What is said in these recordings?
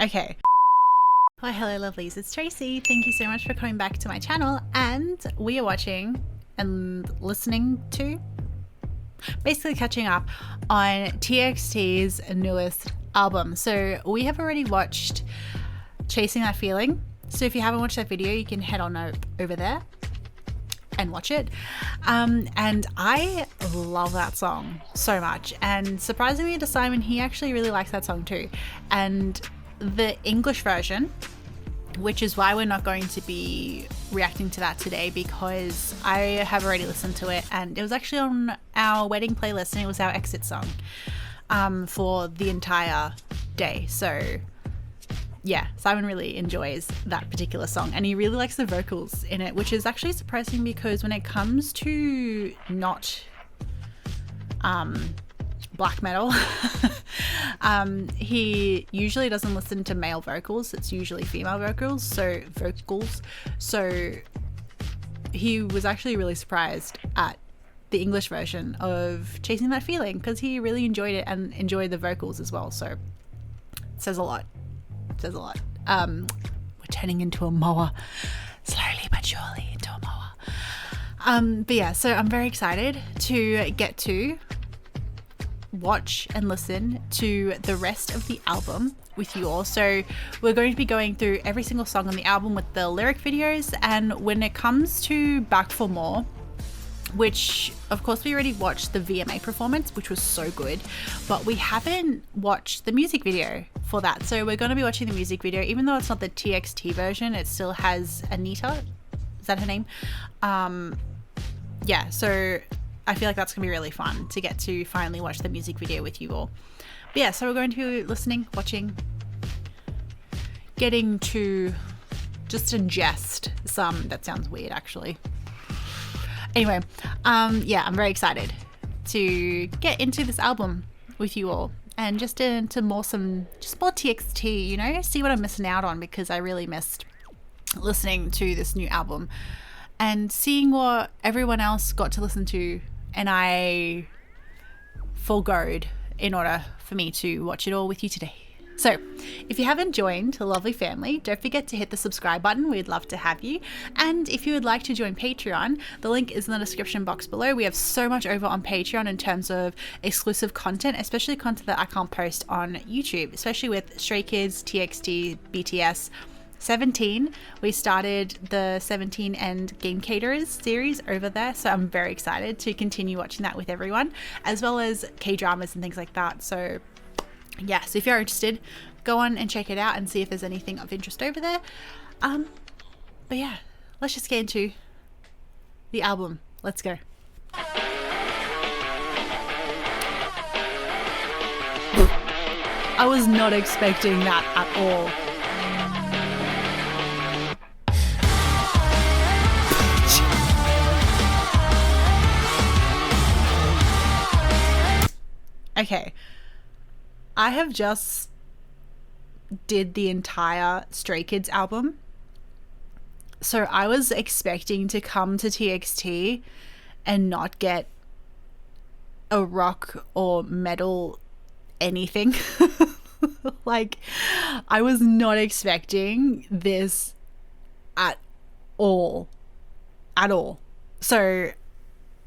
Okay. Hi, hello lovelies, it's Tracy. Thank you so much for coming back to my channel, and we are watching and listening to, basically catching up on TXT's newest album. So we have already watched Chasing That Feeling. So if you haven't watched that video, you can head on over there and watch it. And I love that song so much, and surprisingly to Simon, he actually really likes that song too. And the English version, which is why we're not going to be reacting to that today, because I have already listened to it and it was actually on our wedding playlist, and it was our exit song for the entire day. So yeah, Simon really enjoys that particular song, and he really likes the vocals in it, which is actually surprising because when it comes to not black metal, he usually doesn't listen to male vocals. It's usually female vocals. So he was actually really surprised at the English version of Chasing That Feeling, because he really enjoyed it and enjoyed the vocals as well. So it says a lot. Says a lot. We're turning into a mower, slowly but surely into a mower. But yeah, so I'm very excited to get to watch and listen to the rest of the album with you all. So we're going to be going through every single song on the album with the lyric videos, and when it comes to Back for More, which of course we already watched the VMA performance, which was so good, but we haven't watched the music video for that. So we're going to be watching the music video, even though it's not the TXT version, it still has Anita, is that her name? Yeah, so I feel like that's gonna be really fun to get to finally watch the music video with you all. But yeah, so we're going to be listening, watching, getting to just ingest some, that sounds weird actually. Anyway, yeah, I'm very excited to get into this album with you all, and just into more TXT, you know, see what I'm missing out on, because I really missed listening to this new album and seeing what everyone else got to listen to, and I forgoed in order for me to watch it all with you today. So if you haven't joined the lovely family, don't forget to hit the subscribe button. We'd love to have you. And if you would like to join Patreon, the link is in the description box below. We have so much over on Patreon in terms of exclusive content, especially content that I can't post on YouTube, especially with Stray Kids, TXT, BTS, 17. We started the 17 and Game Caterers series over there, so I'm very excited to continue watching that with everyone, as well as K-dramas and things like that. So yeah, so if you're interested, go on and check it out and see if there's anything of interest over there. But yeah, let's just get into the album. Let's go. I was not expecting that at all. Okay, I have just did the entire Stray Kids album, so I was expecting to come to TXT and not get a rock or metal anything. Like, I was not expecting this at all. So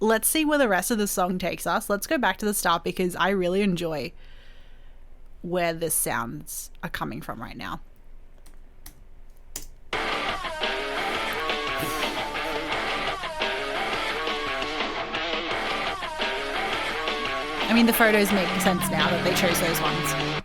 let's see where the rest of the song takes us. Let's go back to the start, because I really enjoy where the sounds are coming from right now. I mean, the photos make sense now that they chose those ones.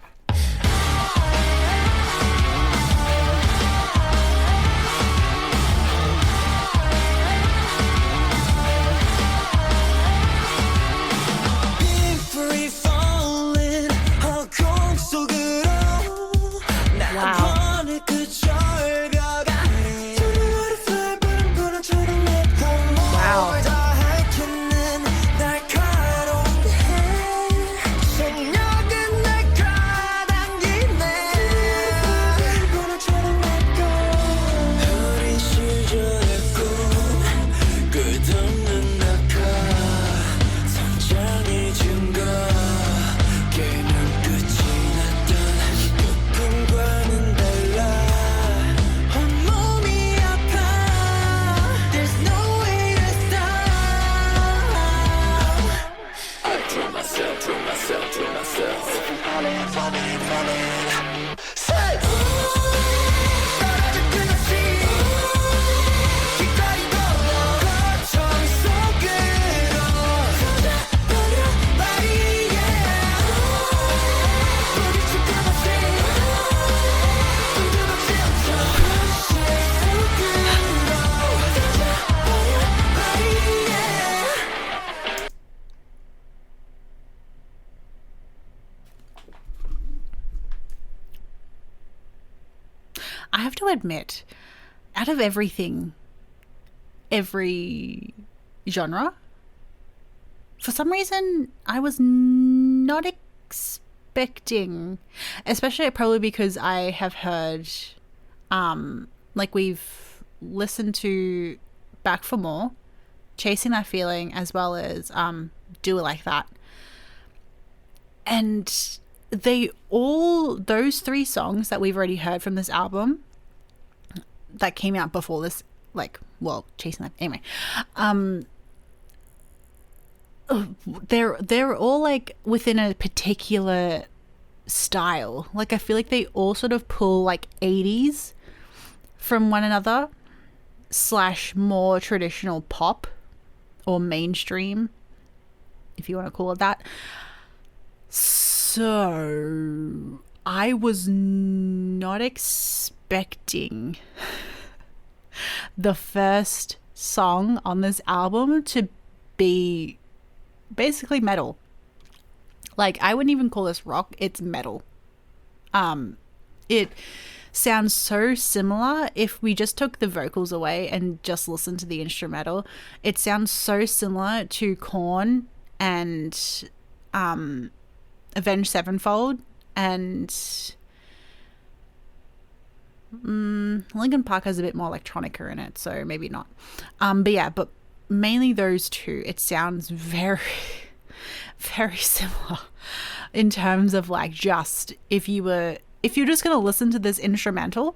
admit, out of everything, every genre, for some reason, I was not expecting, especially probably because I have heard, like we've listened to Back for More, Chasing That Feeling, as well as Do It Like That. And those 3 songs that we've already heard from this album that came out before this, like, well, Chasing That, anyway, they're all like within a particular style. Like I feel like they all sort of pull like 80s from one another / more traditional pop or mainstream, if you want to call it that. So I was not expecting the first song on this album to be basically metal. Like, I wouldn't even call this rock, it's metal. It sounds so similar. If we just took the vocals away and just listened to the instrumental, it sounds so similar to Korn and Avenged Sevenfold and Linkin Park has a bit more electronica in it, so maybe not. But mainly those 2, it sounds very, very similar in terms of like, just if you're just going to listen to this instrumental,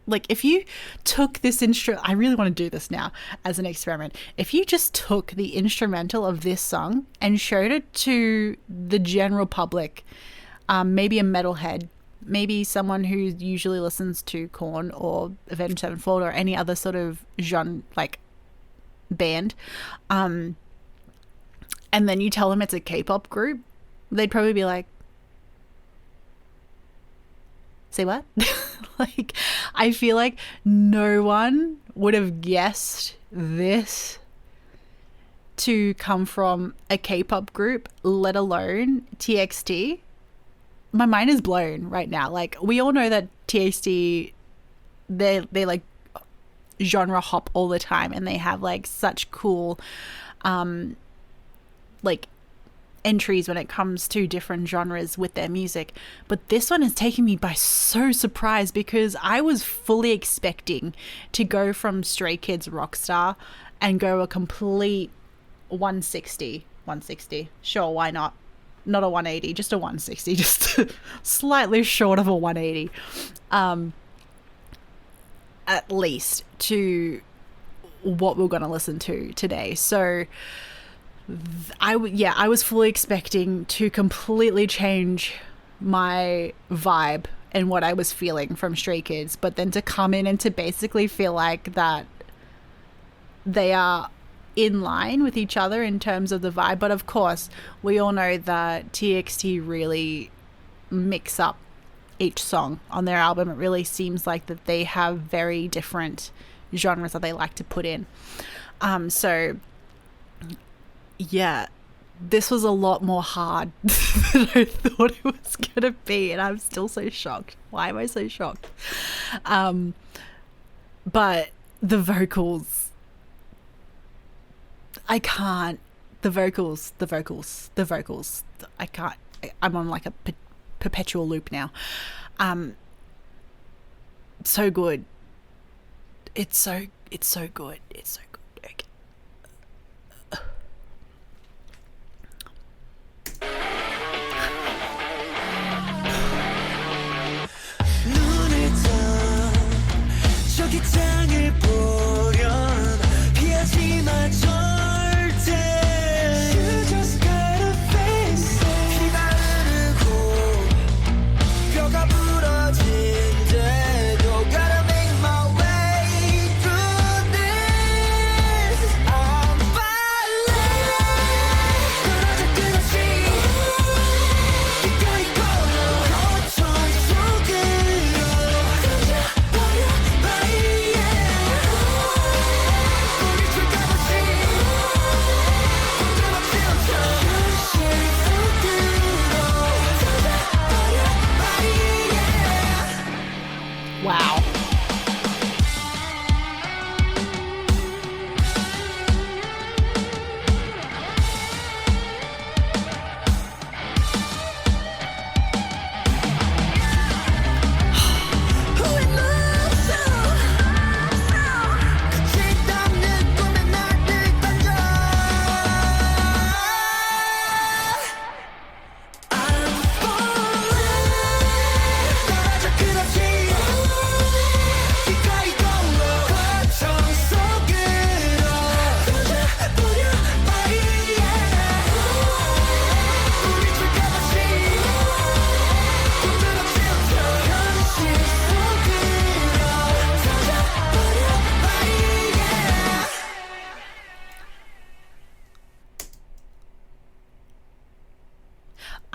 like if you took this I really want to do this now as an experiment. If you just took the instrumental of this song and showed it to the general public, maybe a metalhead, maybe someone who usually listens to Korn or Avenged Sevenfold or any other sort of genre, like band, and then you tell them it's a K-pop group, they'd probably be like, say what? Like, I feel like no one would have guessed this to come from a K-pop group, let alone TXT. My mind is blown right now. Like, we all know that TXT, they like genre hop all the time, and they have like such cool like entries when it comes to different genres with their music. But this one is taking me by so surprise, because I was fully expecting to go from Stray Kids Rockstar and go a complete 160. Sure, why not? Not a 180, just a 160, just slightly short of a 180, at least, to what we're going to listen to today. So I was fully expecting to completely change my vibe and what I was feeling from Stray Kids, but then to come in and to basically feel like that they are in line with each other in terms of the vibe. But of course, we all know that TXT really mix up each song on their album. It really seems like that they have very different genres that they like to put in. So yeah, this was a lot more hard than I thought it was gonna be, and I'm still so shocked. Why am I so shocked? But the vocals, I can't. The vocals. I can't. I'm on like a perpetual loop now. So good. It's so good. It's so good. Okay.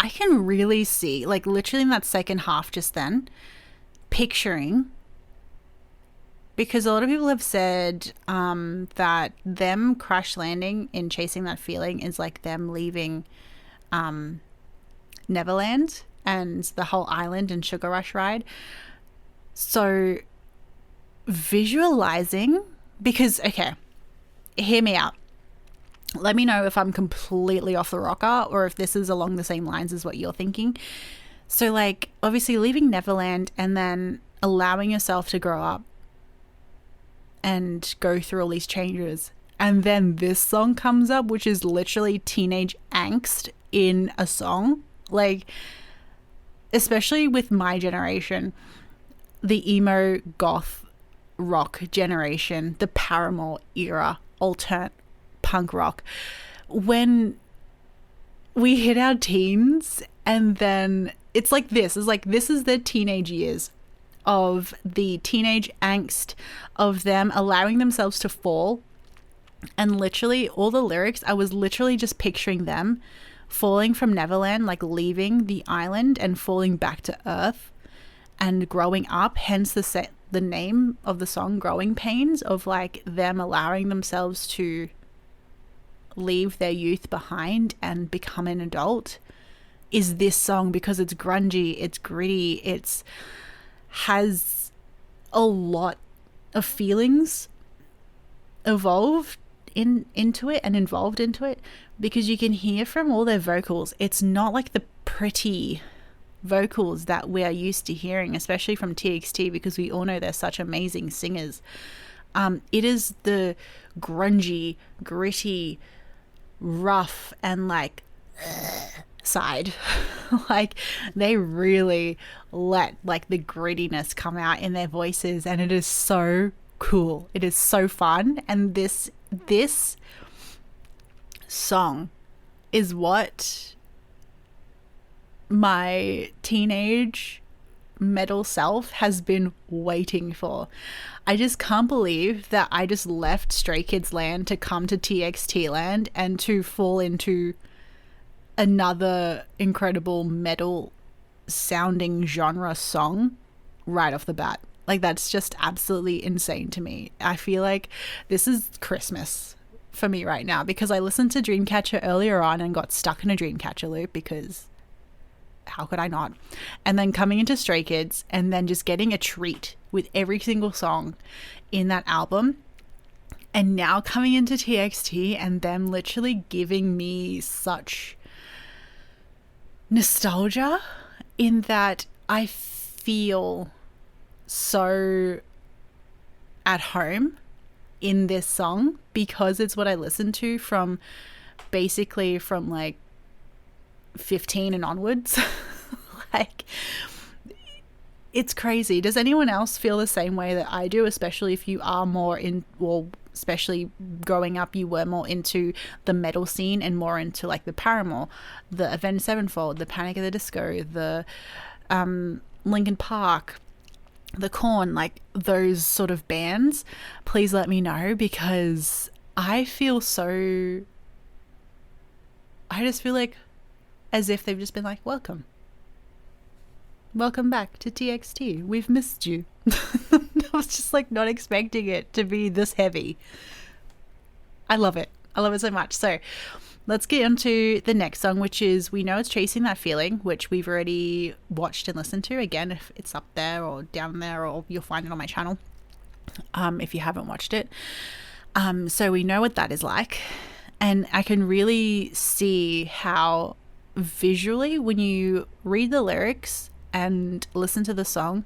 I can really see, like literally in that second half just then, picturing, because a lot of people have said that them crash landing in Chasing That Feeling is like them leaving Neverland and the whole island and Sugar Rush ride. So visualizing, because, okay, hear me out. Let me know if I'm completely off the rocker or if this is along the same lines as what you're thinking. So like obviously leaving Neverland and then allowing yourself to grow up and go through all these changes. And then this song comes up, which is literally teenage angst in a song. Like, especially with my generation, the emo goth rock generation, the Paramore era, alternate punk rock. When we hit our teens and then it's like this is the teenage years of the teenage angst of them allowing themselves to fall. And literally all the lyrics, I was literally just picturing them falling from Neverland, like leaving the island and falling back to earth and growing up, hence the name of the song, Growing Pains, of like them allowing themselves to leave their youth behind and become an adult, is this song, because it's grungy, it's gritty, it's has a lot of feelings involved into it, because you can hear from all their vocals, it's not like the pretty vocals that we are used to hearing, especially from TXT, because we all know they're such amazing singers. It is the grungy, gritty, rough and like side. Like they really let like the grittiness come out in their voices, and it is so cool. It is so fun. And this song is what my teenage metal self has been waiting for. I just can't believe that I just left Stray Kids land to come to TXT land and to fall into another incredible metal sounding genre song right off the bat. Like that's just absolutely insane to me. I feel like this is Christmas for me right now, because I listened to Dreamcatcher earlier on and got stuck in a Dreamcatcher loop, because how could I not? And then coming into Stray Kids and then just getting a treat with every single song in that album. And now coming into TXT and them literally giving me such nostalgia, in that I feel so at home in this song, because it's what I listened to from basically from like 15 and onwards. Like it's crazy. Does anyone else feel the same way that I do, especially if you are more in, well, especially growing up you were more into the metal scene and more into like the Paramore, the Avenged Sevenfold, the Panic at the Disco, the Linkin Park, the Korn, like those sort of bands? Please let me know, because I just feel like as if they've just been like, welcome back to TXT, we've missed you. I was just like not expecting it to be this heavy. I love it so much. So let's get into the next song, which is, we know it's Chasing That Feeling, which we've already watched and listened to. Again, if it's up there or down there, or you'll find it on my channel if you haven't watched it. So we know what that is like, and I can really see how visually, when you read the lyrics and listen to the song,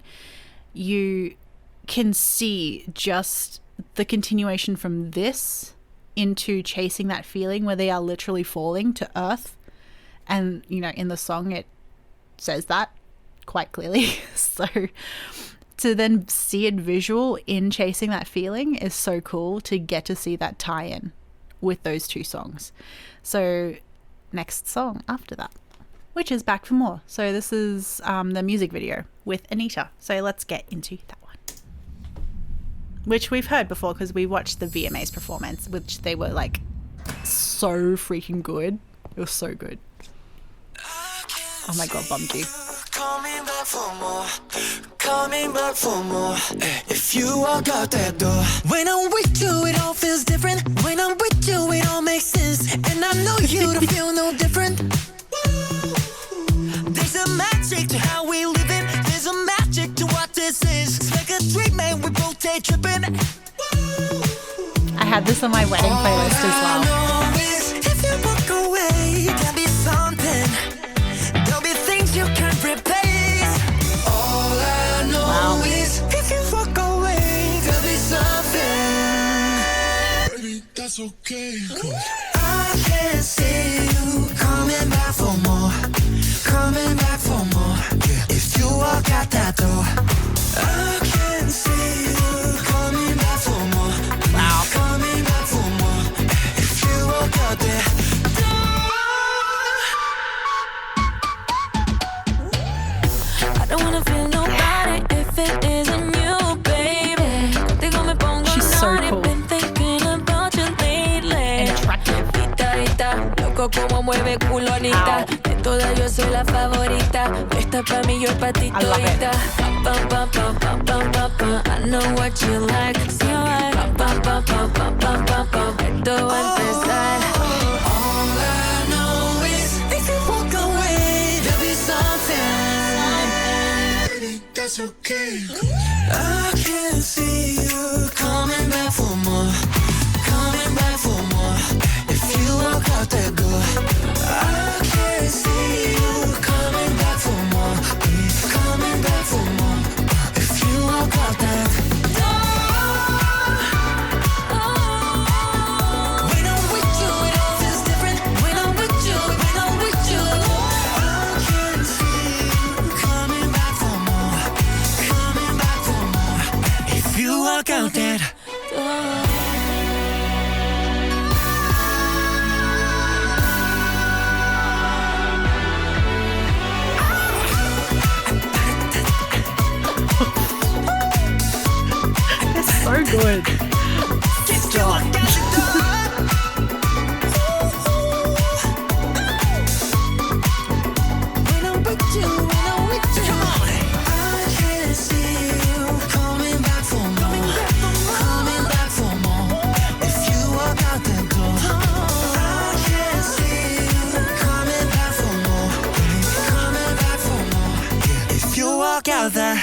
you can see just the continuation from this into Chasing That Feeling, where they are literally falling to earth. And you know, in the song it says that quite clearly. So to then see it visual in Chasing That Feeling is so cool, to get to see that tie-in with those two songs. So next song after that, which is Back for More. So this is the music video with Anita. So let's get into that one, which we've heard before because we watched the VMAs performance, which they were like so freaking good. It was so good. I can't Oh my god, Bumji. Coming back for more, coming back for more. If you walk out that door, when I'm with you, it all feels different. When I'm with you, it all makes sense. And I know you don't feel no different. There's a magic to how we live in. There's a magic to what this is. It's like a dream, and we both take tripping. I had this on my wedding playlist as well. If you walk away, there'll be something. There'll be things you can't replace. All I know is if you walk away, there'll be something. Baby, that's okay. I can see you coming back for more, coming back for more. If you walk out that door, I can see you coming back for more. Wow. Coming back for more. If you walk out there. I don't wanna feel nobody if it isn't you, baby. She's so cool. Been thinking about you lately. And attractive. Loco como mueve culo Anita. De todas yo soy la favorita. Esta pa' mí yo pa' ti I love it. todita. Pam, pam, pam, pam, pam, pam, pam. I know what you like. Sí, right. Pam, pam, pam, pam, pam, pam, pam. Esto va a empezar. All I know is if you walk away, there'll be something. That's okay. I can see you coming back for more, coming back for more. If you walk out that door, I can see you coming back for more, coming back for more. If you walk out that door, when I'm with you, it all feels different. When I'm with you, I can see you coming back for more, coming back for more. If you walk out that door. So good. Stop. When I'm with you, come on. I can see you coming back for more, coming back for more. If you walk out the door, I can see you coming back for more, coming back for more. If you walk out there.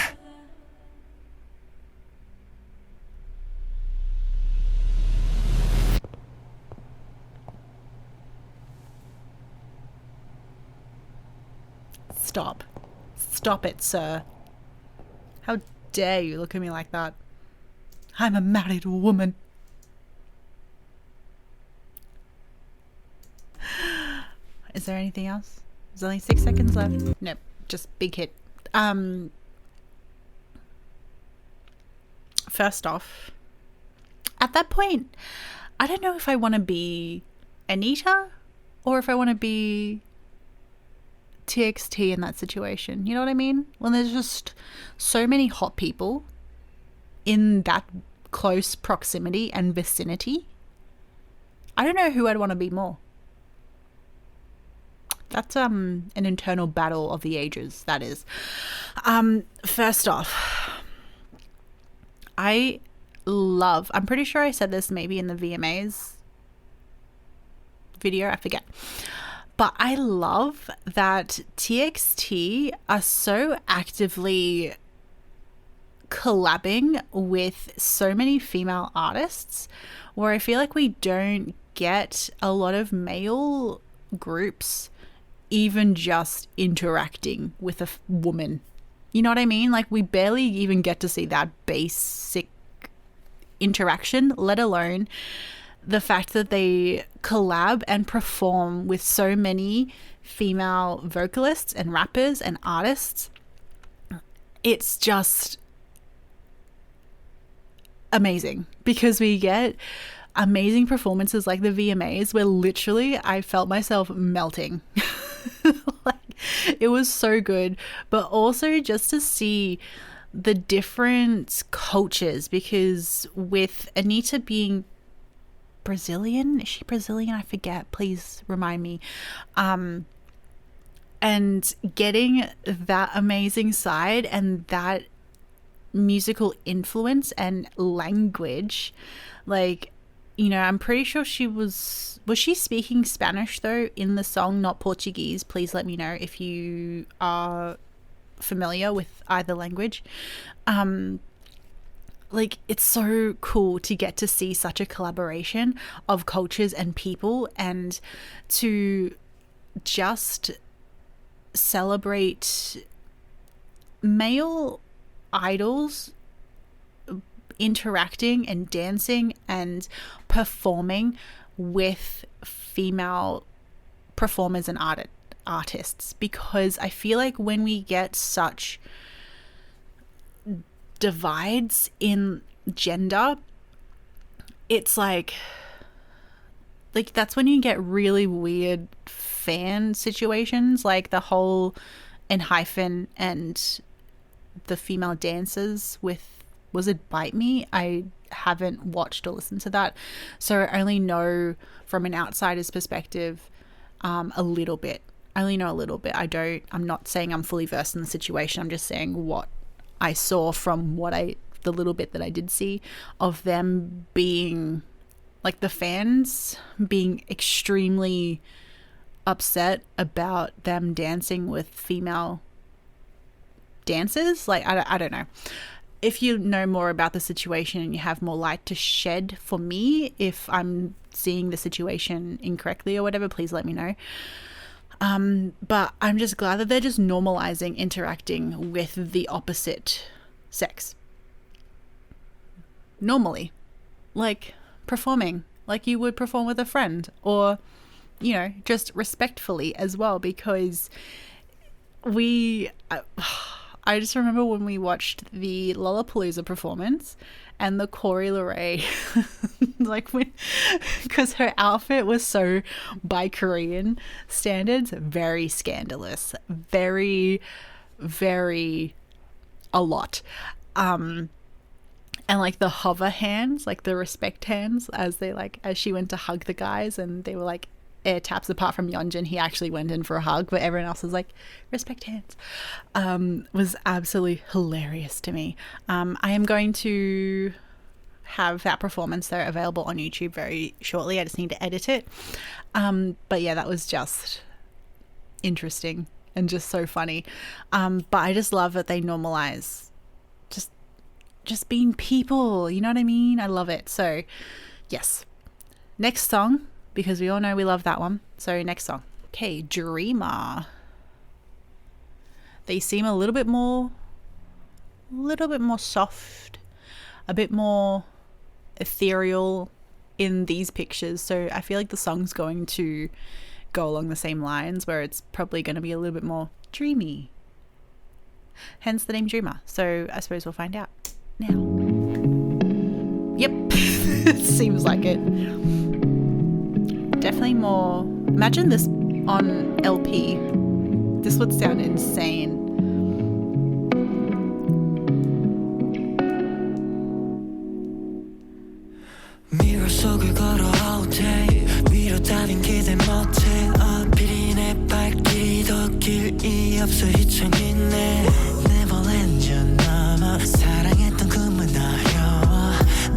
Stop. Stop it, sir. How dare you look at me like that? I'm a married woman. Is there anything else? There's only 6 seconds left. Nope. Just big hit. First off, at that point, I don't know if I want to be Anita or if I want to be TXT in that situation. You know what I mean? When there's just so many hot people in that close proximity and vicinity, I don't know who I'd want to be more. That's an internal battle of the ages, that is. First off, I'm pretty sure I said this maybe in the VMAs video, I forget. But I love that TXT are so actively collabing with so many female artists, where I feel like we don't get a lot of male groups even just interacting with a woman. You know what I mean? Like, we barely even get to see that basic interaction, let alone the fact that they collab and perform with so many female vocalists and rappers and artists. It's just amazing because we get amazing performances like the VMAs where literally I felt myself melting. Like, it was so good. But also just to see the different cultures, because with Anita being Brazilian, is she Brazilian? I forget, please remind me. And getting that amazing side and that musical influence and language, like, you know, I'm pretty sure was she speaking Spanish though in the song, not Portuguese? Please let me know if you are familiar with either language. Like, it's so cool to get to see such a collaboration of cultures and people, and to just celebrate male idols interacting and dancing and performing with female performers and artists, because I feel like when we get such divides in gender, it's like that's when you get really weird fan situations, like the whole hyphen and the female dancers with, was it Bite Me? I haven't watched or listened to that, so I only know from an outsider's perspective a little bit. I only know a little bit. I'm not saying I'm fully versed in the situation. I'm just saying what I saw from the little bit that I did see of them being, like, the fans being extremely upset about them dancing with female dancers. Like, I don't know. If you know more about the situation and you have more light to shed for me, if I'm seeing the situation incorrectly or whatever, please let me know. But I'm just glad that they're just normalizing interacting with the opposite sex. Normally. Like performing like you would perform with a friend, or, you know, just respectfully as well, because I just remember when we watched the Lollapalooza performance and the Corey LeRae, like, because her outfit was so, by Korean standards, very scandalous, very, very a lot. And like the hover hands, like the respect hands, as she went to hug the guys, and they were like air taps, apart from Yeonjun, he actually went in for a hug, but everyone else was like respect hands. Was absolutely hilarious to me. I am going to have that performance though available on YouTube very shortly. I just need to edit it. But yeah, that was just interesting and just so funny. But I just love that they normalize just being people, you know what I mean? I love it. So yes, next song, because we all know we love that one. So next song, okay, Dreamer. They seem a little bit more soft, a bit more ethereal in these pictures, so I feel like the song's going to go along the same lines, where it's probably going to be a little bit more dreamy, hence the name Dreamer. So I suppose we'll find out now. Yep. It seems like it. Definitely more, imagine this on LP, this would sound insane. Mirror 속을 걸어 all day 위로 따윈 기대 못해 어필이 내 발길이 더 길이 없어 희청이네 Neverland 전 넘어 사랑했던 꿈은 어려워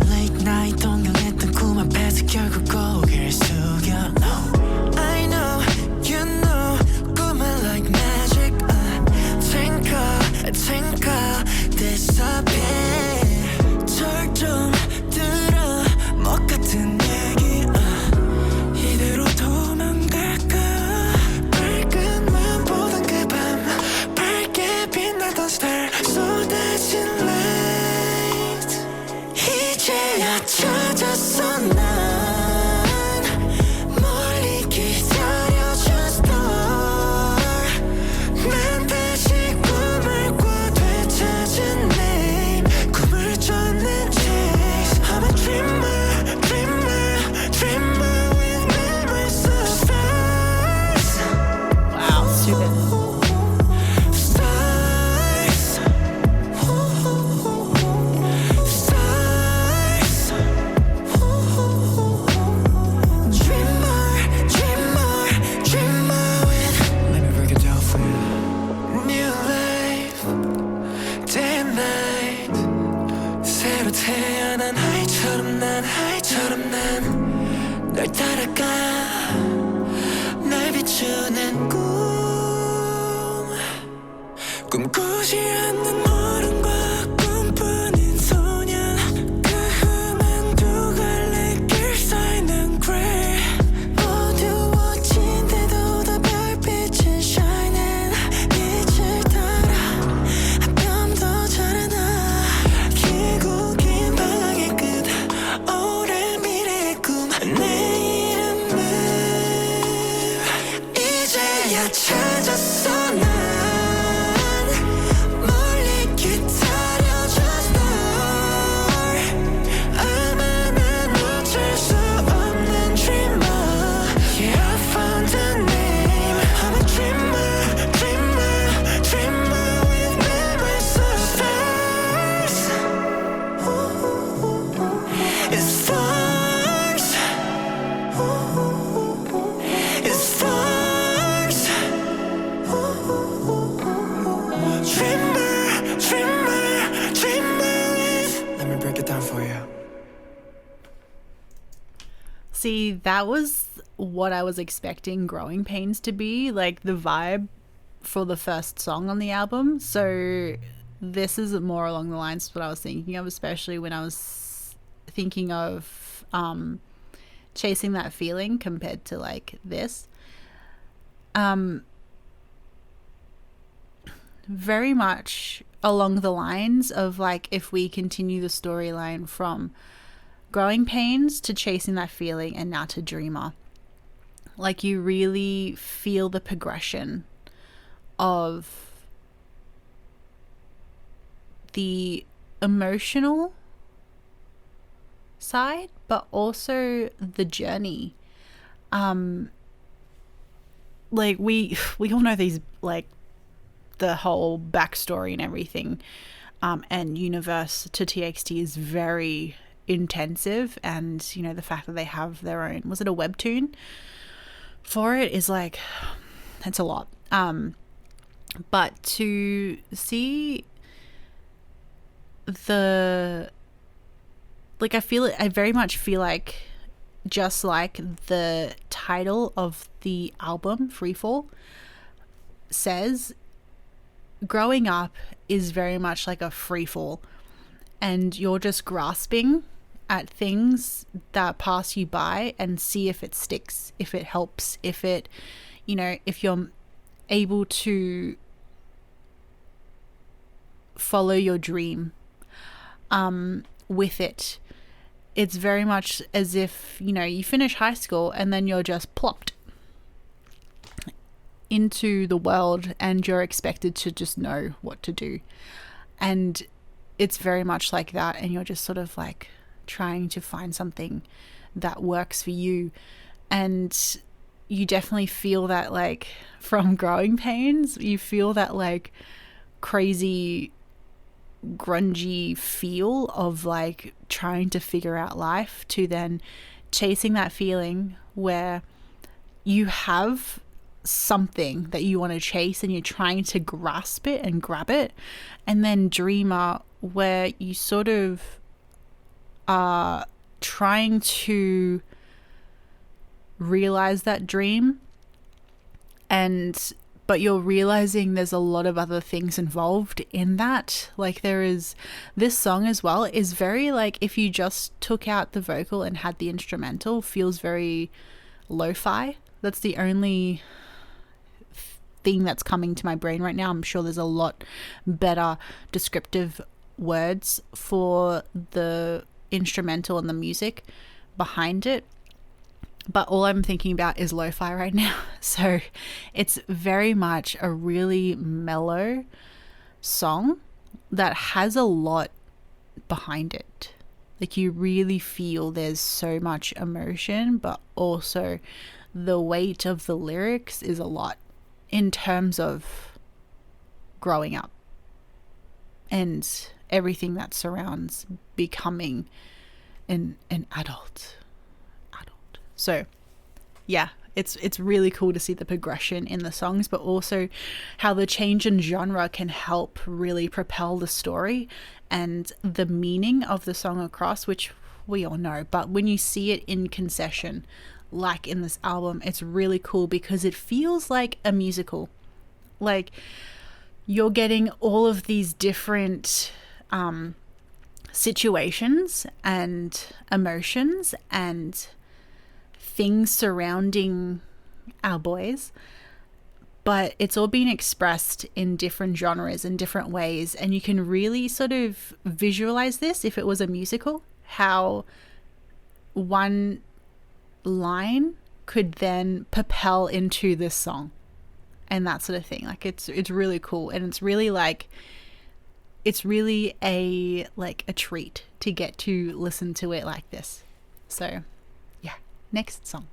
Late night 동경했던 꿈 앞에서 결국 고개를 숙여 No I know you know 꿈은 like magic twinkle disappear 철좀 들어 먹 같은 얘기 이대로 도망갈까 밝은 맘보단 그 밤 밝게 빛날 널 따라가 날 비추는 꿈꾸지 않는 어른과 꿈뿐인 소년 그 흠은 두 갈래 길 쌓이는 그레이 어두워진데도 더 별빛은 shining 빛을 따라 한 뼘 더 자라나 길고 긴 방황의 끝 오랜 미래의 꿈 내 이름은 이제야 찾았어 난 See, that was what I was expecting Growing Pains to be, like the vibe for the first song on the album. So this is more along the lines of what I was thinking of, especially when I was thinking of Chasing That Feeling compared to like this. Very much along the lines of like if we continue the storyline from Growing Pains to Chasing That Feeling and now to Dreamer. Like you really feel the progression of the emotional side, but also the journey. Like we all know these, like the whole backstory and everything, and universe to TXT is very intensive, and you know the fact that they have their own, was it a webtoon for it, is like, it's a lot. But to see the, like I very much feel like, just like the title of the album FREEFALL says, growing up is very much like a free fall, and you're just grasping at things that pass you by and see if it sticks, if it helps, if it, you know, if you're able to follow your dream with it. It's very much as if, you know, you finish high school and then you're just plopped into the world and you're expected to just know what to do. And it's very much like that, and you're just sort of like trying to find something that works for you. And you definitely feel that, like, from Growing Pains, you feel that like crazy grungy feel of like trying to figure out life, to then Chasing That Feeling where you have something that you want to chase and you're trying to grasp it and grab it, and then Dreamer where you sort of are trying to realize that dream, but you're realizing there's a lot of other things involved in that. Like there is, this song as well is very like, if you just took out the vocal and had the instrumental, feels very lo-fi. That's the only thing that's coming to my brain right now. I'm sure there's a lot better descriptive words for the instrumental and the music behind it, but all I'm thinking about is lo-fi right now. So it's very much a really mellow song that has a lot behind it. Like you really feel there's so much emotion, but also the weight of the lyrics is a lot in terms of growing up and everything that surrounds becoming an adult. So yeah, it's really cool to see the progression in the songs, but also how the change in genre can help really propel the story and the meaning of the song across, which we all know, but when you see it in concession, like in this album, it's really cool because it feels like a musical. Like you're getting all of these different situations and emotions and things surrounding our boys, but it's all being expressed in different genres and different ways, and you can really sort of visualize this if it was a musical, how one line could then propel into this song and that sort of thing. Like it's really cool, and it's really a treat to get to listen to it like this. So yeah, next song.